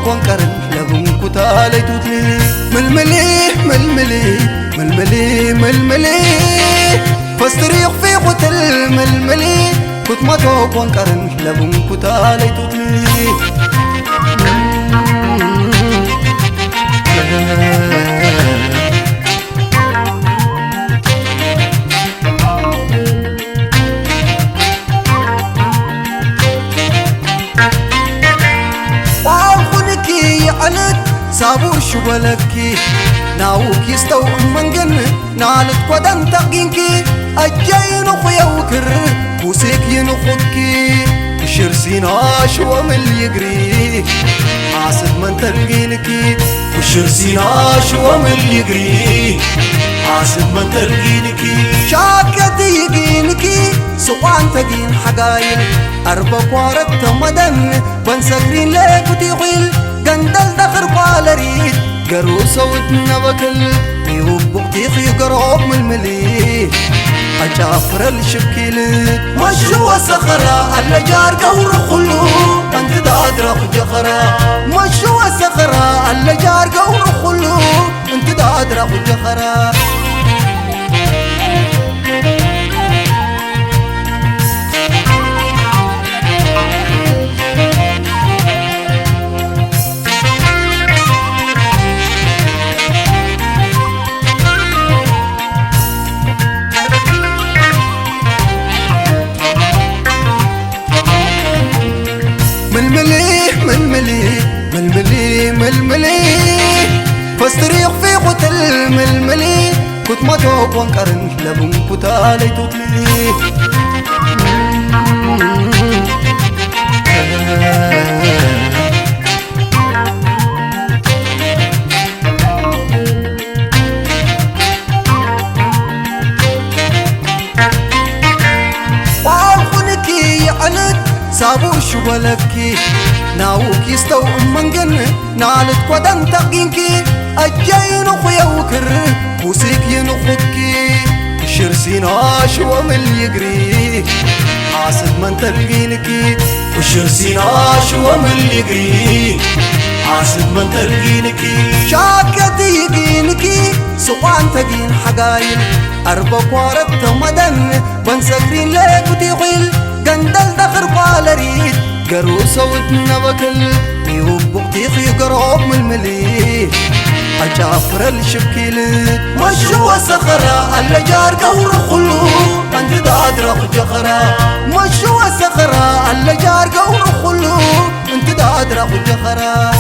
وانقرن لبن كتالي توتلي ململي ململي ململي ململي فاستريق في قتل ململي كنت ما توب وانقرن لبن كتالي توتلي سابور شبلكي ناوك يستو منجن نالت قدن تقينكي أجاين خويا وكر بوسيك ينخدكي وشرسينا شو من يجري عاصد من تلقينكي وشرسينا شو من يجري عاصد من تلقينكي شاكتي يجينكي سوان تجين حقايل أربع قارت مدن بنسكرين لك وتيغيل قندل دخر بالريد قرو صوت نبكل يوب بقتيخ يقرب من الملي أجافر الشبكيل مشوا صخرة على جار قور خلو أنت دادرق جخرة مشوا صخرة على جار قور خلو أنت دادرق جخرة ململي ململي فاستريق في قتل ململي كنت ما توب وانقرن لبن كتالي توتلي وعالخنكي يعنت سابور شبلكي ناوك يستو منجن نالت قدن تقينكي أجاين خويا وكر بوسيك ينخدكي وشرسينا شو من يجري عاصد من تلقينكي وشرسينا شو من يجري عاصد من تلقينكي شاكتي يجينكي سوان تجين حقايل أربع قارت مدن بنسكرين لك وتيغيل قندل دخر بالريد قرو صوت نبكل يوب بقتيخ يقرب من الملي أجافر الشبكيل مشوا صخرة على جار قور خلو أنت دادرق جخرة مشوا صخرة على جار قور خلو أنت دادرق جخرة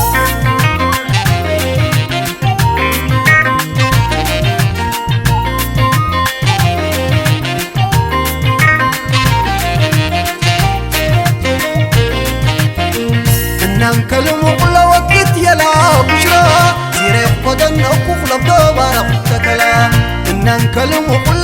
ننكلم وقل وقت يلا بشرا سيريق قدن وقف لبدو بارق تكلا ننكلم وقل